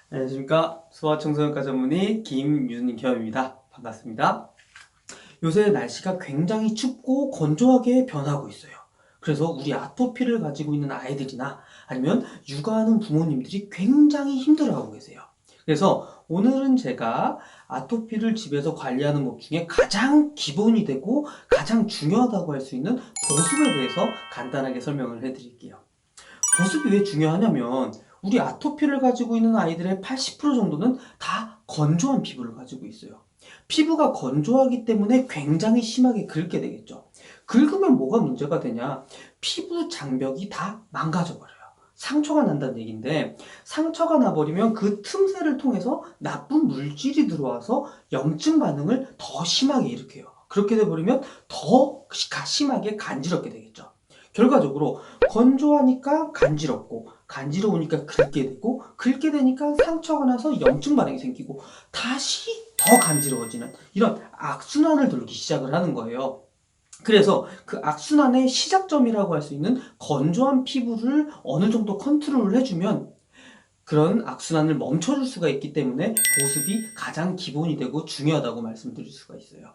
안녕하십니까. 소아청소년과 전문의 김윤겸입니다. 반갑습니다. 요새 날씨가 굉장히 춥고 건조하게 변하고 있어요. 그래서 우리 아토피를 가지고 있는 아이들이나 아니면 육아하는 부모님들이 굉장히 힘들어하고 계세요. 그래서 오늘은 제가 아토피를 집에서 관리하는 법 중에 가장 기본이 되고 가장 중요하다고 할 수 있는 보습에 대해서 간단하게 설명을 해드릴게요. 보습이 왜 중요하냐면 우리 아토피를 가지고 있는 아이들의 80% 정도는 다 건조한 피부를 가지고 있어요. 피부가 건조하기 때문에 굉장히 심하게 긁게 되겠죠. 긁으면 뭐가 문제가 되냐? 피부 장벽이 다 망가져 버려요. 상처가 난다는 얘기인데, 상처가 나버리면 그 틈새를 통해서 나쁜 물질이 들어와서 염증 반응을 더 심하게 일으켜요. 그렇게 돼버리면 더 심하게 간지럽게 되겠죠. 결과적으로 건조하니까 간지럽고, 간지러우니까 긁게 되고, 긁게 되니까 상처가 나서 염증 반응이 생기고, 다시 더 간지러워지는 이런 악순환을 돌기 시작을 하는 거예요. 그래서 그 악순환의 시작점이라고 할 수 있는 건조한 피부를 어느 정도 컨트롤을 해주면 그런 악순환을 멈춰줄 수가 있기 때문에 보습이 가장 기본이 되고 중요하다고 말씀드릴 수가 있어요.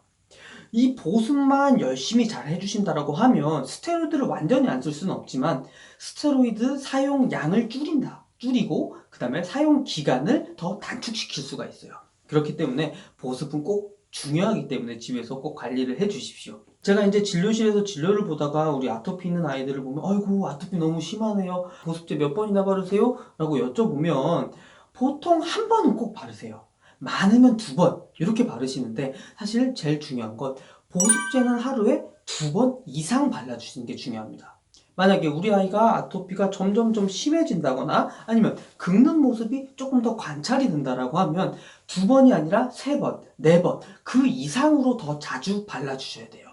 이 보습만 열심히 잘 해주신다라고 하면 스테로이드를 완전히 안 쓸 수는 없지만 스테로이드 사용량을 줄이고 그 다음에 사용 기간을 더 단축시킬 수가 있어요. 그렇기 때문에 보습은 꼭 중요하기 때문에 집에서 꼭 관리를 해 주십시오. 제가 이제 진료실에서 진료를 보다가 우리 아토피 있는 아이들을 보면 아이고 아토피 너무 심하네요. 보습제 몇 번이나 바르세요? 라고 여쭤보면 보통 한 번은 꼭 바르세요. 많으면 두 번 이렇게 바르시는데 사실 제일 중요한 건 보습제는 하루에 두 번 이상 발라주시는 게 중요합니다. 만약에 우리 아이가 아토피가 점점 심해진다거나 아니면 긁는 모습이 조금 더 관찰이 된다라고 하면 두 번이 아니라 세 번, 네 번, 그 이상으로 더 자주 발라주셔야 돼요.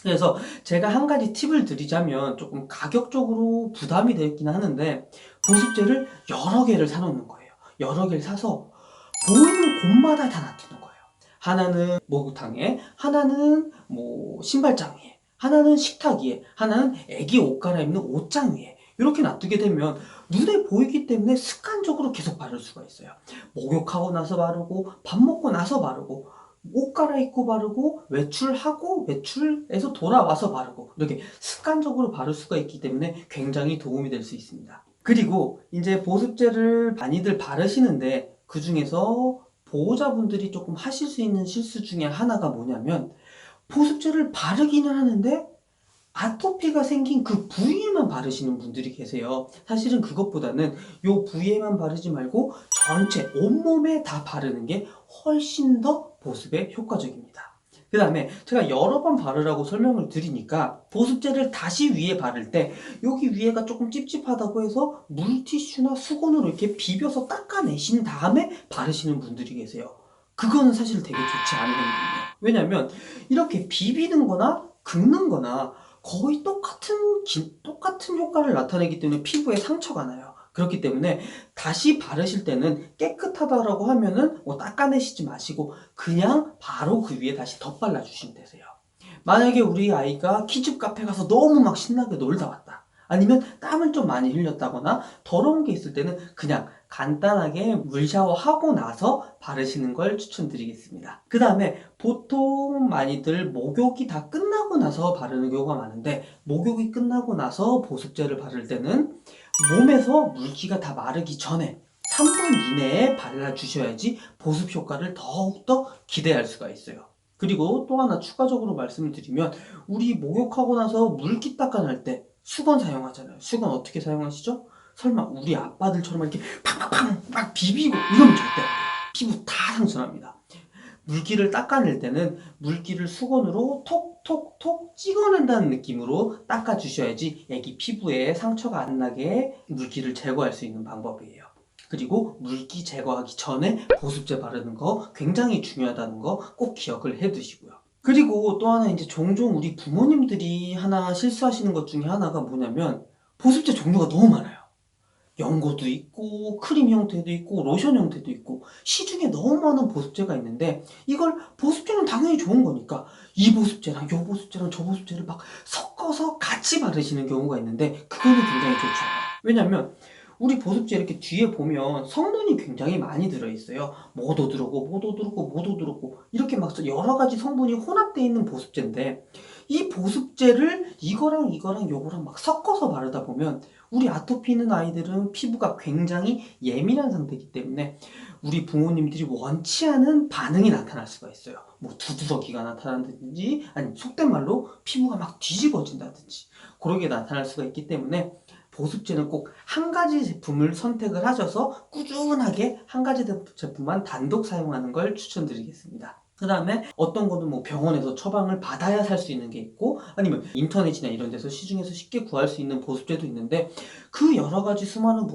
그래서 제가 한 가지 팁을 드리자면 조금 가격적으로 부담이 되긴 하는데 보습제를 여러 개를 사놓는 거예요. 여러 개를 사서 보이는 곳마다 다 놔두는 거예요. 하나는 목욕탕에, 하나는 뭐 신발장 위에, 하나는 식탁 위에, 하나는 애기 옷 갈아입는 옷장 위에 이렇게 놔두게 되면 눈에 보이기 때문에 습관적으로 계속 바를 수가 있어요. 목욕하고 나서 바르고 밥 먹고 나서 바르고 옷 갈아입고 바르고 외출하고 외출해서 돌아와서 바르고 이렇게 습관적으로 바를 수가 있기 때문에 굉장히 도움이 될 수 있습니다. 그리고 이제 보습제를 많이들 바르시는데 그 중에서 보호자분들이 조금 하실 수 있는 실수 중에 하나가 뭐냐면 보습제를 바르기는 하는데 아토피가 생긴 그 부위에만 바르시는 분들이 계세요. 사실은 그것보다는 요 부위에만 바르지 말고 전체 온몸에 다 바르는 게 훨씬 더 보습에 효과적입니다. 그 다음에 제가 여러 번 바르라고 설명을 드리니까 보습제를 다시 위에 바를 때 여기 위에가 조금 찝찝하다고 해서 물티슈나 수건으로 이렇게 비벼서 닦아내신 다음에 바르시는 분들이 계세요. 그거는 사실 되게 좋지 않은 행동이에요. 왜냐면 이렇게 비비는 거나 긁는 거나 거의 똑같은 효과를 나타내기 때문에 피부에 상처가 나요. 그렇기 때문에 다시 바르실 때는 깨끗하다라고 하면은 뭐 닦아내시지 마시고 그냥 바로 그 위에 다시 덧발라 주시면 되세요. 만약에 우리 아이가 키즈 카페 가서 너무 막 신나게 놀다 왔다. 아니면 땀을 좀 많이 흘렸다거나 더러운 게 있을 때는 그냥 간단하게 물 샤워하고 나서 바르시는 걸 추천드리겠습니다. 그 다음에 보통 많이들 목욕이 다 끝나고 나서 바르는 경우가 많은데 목욕이 끝나고 나서 보습제를 바를 때는 몸에서 물기가 다 마르기 전에 3분 이내에 발라주셔야지 보습 효과를 더욱더 기대할 수가 있어요. 그리고 또 하나 추가적으로 말씀을 드리면 우리 목욕하고 나서 물기 닦아낼 때 수건 사용하잖아요. 수건 어떻게 사용하시죠? 설마 우리 아빠들처럼 이렇게 팡팡팡 막 비비고 이러면 절대 안 돼요. 피부 다 상처납니다. 물기를 닦아낼 때는 물기를 수건으로 톡톡톡 찍어낸다는 느낌으로 닦아주셔야지 애기 피부에 상처가 안 나게 물기를 제거할 수 있는 방법이에요. 그리고 물기 제거하기 전에 보습제 바르는 거 굉장히 중요하다는 거 꼭 기억을 해 두시고요. 그리고 또 하나 이제 종종 우리 부모님들이 하나 실수하시는 것 중에 하나가 뭐냐면 보습제 종류가 너무 많아요. 연고도 있고 크림 형태도 있고 로션 형태도 있고 시중에 너무 많은 보습제가 있는데 이걸 보습제는 당연히 좋은 거니까 이 보습제랑 요 보습제랑 저 보습제를 막 섞어서 같이 바르시는 경우가 있는데 그거는 굉장히 좋지 않아요. 왜냐면 우리 보습제 이렇게 뒤에 보면 성분이 굉장히 많이 들어있어요. 뭐도 들어오고 뭐도 들어오고 뭐도 들어오고 이렇게 막 여러 가지 성분이 혼합되어 있는 보습제인데, 이 보습제를 이거랑 요거랑 막 섞어서 바르다 보면 우리 아토피 있는 아이들은 피부가 굉장히 예민한 상태이기 때문에 우리 부모님들이 원치 않은 반응이 나타날 수가 있어요. 뭐 두드러기가 나타난다든지, 아니면 속된 말로 피부가 막 뒤집어진다든지 그렇게 나타날 수가 있기 때문에 보습제는 꼭 한 가지 제품을 선택을 하셔서 꾸준하게 한 가지 제품만 단독 사용하는 걸 추천드리겠습니다. 그 다음에 어떤 거는 뭐 병원에서 처방을 받아야 살 수 있는 게 있고, 아니면 인터넷이나 이런 데서 시중에서 쉽게 구할 수 있는 보습제도 있는데, 그 여러 가지 수많은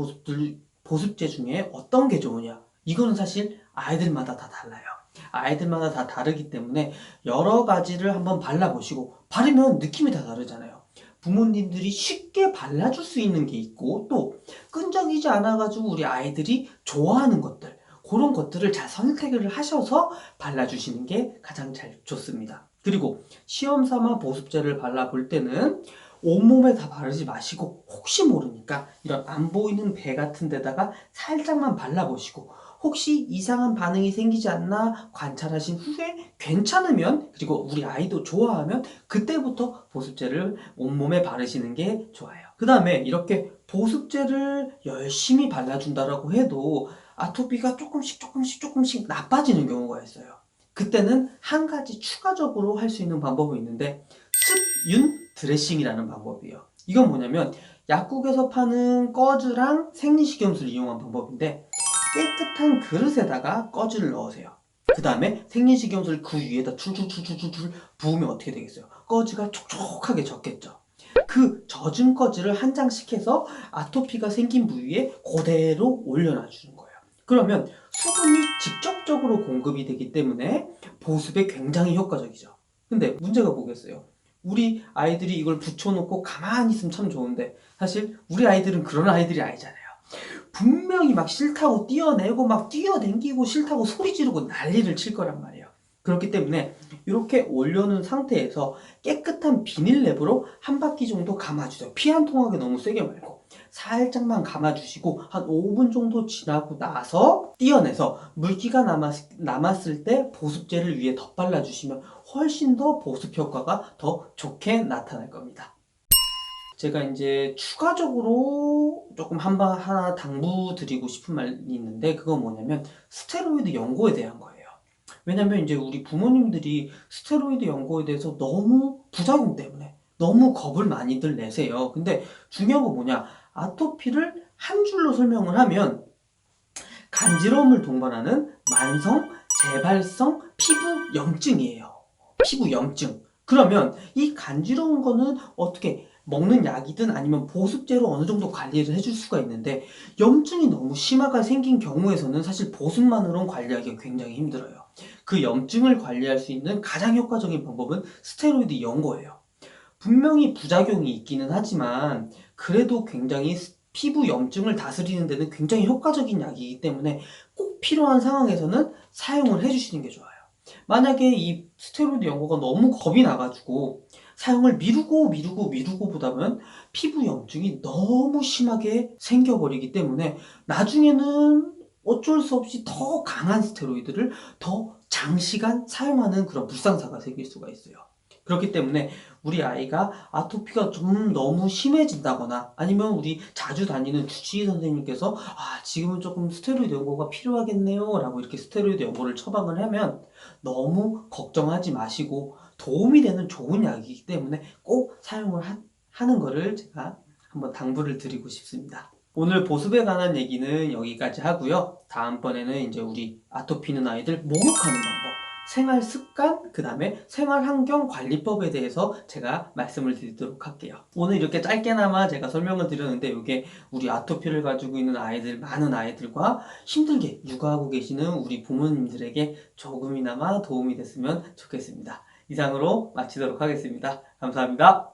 보습제 중에 어떤 게 좋으냐, 이거는 사실 아이들마다 다 달라요. 아이들마다 다 다르기 때문에 여러 가지를 한번 발라보시고, 바르면 느낌이 다 다르잖아요. 부모님들이 쉽게 발라줄 수 있는 게 있고, 또 끈적이지 않아가지고 우리 아이들이 좋아하는 것들, 그런 것들을 잘 선택을 하셔서 발라주시는 게 가장 잘 좋습니다. 그리고 시험 삼아 보습제를 발라볼 때는 온몸에 다 바르지 마시고, 혹시 모르니까 이런 안 보이는 배 같은 데다가 살짝만 발라보시고, 혹시 이상한 반응이 생기지 않나 관찰하신 후에 괜찮으면, 그리고 우리 아이도 좋아하면 그때부터 보습제를 온몸에 바르시는 게 좋아요. 그 다음에 이렇게 보습제를 열심히 발라준다라고 해도 아토피가 조금씩 나빠지는 경우가 있어요. 그때는 한 가지 추가적으로 할 수 있는 방법이 있는데, 습윤 드레싱이라는 방법이에요. 이건 뭐냐면 약국에서 파는 꺼즈랑 생리식염수를 이용한 방법인데, 깨끗한 그릇에다가 꺼즈를 넣으세요. 그 다음에 생리식염수를 그 위에다 출출출출출 부으면 어떻게 되겠어요? 꺼즈가 촉촉하게 젖겠죠. 그 젖은 꺼즈를 한 장씩 해서 아토피가 생긴 부위에 그대로 올려놔 주는 거예요. 그러면 수분이 직접적으로 공급이 되기 때문에 보습에 굉장히 효과적이죠. 근데 문제가 뭐겠어요? 우리 아이들이 이걸 붙여놓고 가만히 있으면 참 좋은데, 사실 우리 아이들은 그런 아이들이 아니잖아요. 분명히 막 싫다고 뛰어내고 막 뛰어댕기고 싫다고 소리 지르고 난리를 칠 거란 말이에요. 그렇기 때문에 이렇게 올려놓은 상태에서 깨끗한 비닐랩으로 한 바퀴 정도 감아주세요. 피 한 통하게 너무 세게 말고 살짝만 감아주시고, 한 5분 정도 지나고 나서 떼어내서 물기가 남았을 때 보습제를 위에 덧발라주시면 훨씬 더 보습 효과가 더 좋게 나타날 겁니다. 제가 이제 추가적으로 조금 하나 당부드리고 싶은 말이 있는데, 그건 뭐냐면 스테로이드 연고에 대한 거예요. 왜냐면 이제 우리 부모님들이 스테로이드 연고에 대해서 너무 부작용 때문에 너무 겁을 많이들 내세요. 근데 중요한 건 뭐냐, 아토피를 한 줄로 설명을 하면 간지러움을 동반하는 만성 재발성 피부 염증이에요. 피부 염증. 그러면 이 간지러운 거는 어떻게 먹는 약이든 아니면 보습제로 어느 정도 관리를 해줄 수가 있는데, 염증이 너무 심하게 생긴 경우에서는 사실 보습만으로는 관리하기가 굉장히 힘들어요. 그 염증을 관리할 수 있는 가장 효과적인 방법은 스테로이드 연고예요. 분명히 부작용이 있기는 하지만 그래도 굉장히 피부 염증을 다스리는 데는 굉장히 효과적인 약이기 때문에 꼭 필요한 상황에서는 사용을 해주시는 게 좋아요. 만약에 이 스테로이드 연고가 너무 겁이 나가지고 사용을 미루고 보다면 피부 염증이 너무 심하게 생겨버리기 때문에 나중에는 어쩔 수 없이 더 강한 스테로이드를 더 장시간 사용하는 그런 불상사가 생길 수가 있어요. 그렇기 때문에 우리 아이가 아토피가 좀 너무 심해진다거나, 아니면 우리 자주 다니는 주치의 선생님께서 지금은 조금 스테로이드 연고가 필요하겠네요 라고 이렇게 스테로이드 연고를 처방을 하면 너무 걱정하지 마시고, 도움이 되는 좋은 약이기 때문에 꼭 사용을 하는 거를 제가 한번 당부를 드리고 싶습니다. 오늘 보습에 관한 얘기는 여기까지 하고요. 다음번에는 이제 우리 아토피 있는 아이들 목욕하는 방법, 생활 습관, 그 다음에 생활 환경 관리법에 대해서 제가 말씀을 드리도록 할게요. 오늘 이렇게 짧게나마 제가 설명을 드렸는데, 이게 우리 아토피를 가지고 있는 아이들, 많은 아이들과 힘들게 육아하고 계시는 우리 부모님들에게 조금이나마 도움이 됐으면 좋겠습니다. 이상으로 마치도록 하겠습니다. 감사합니다.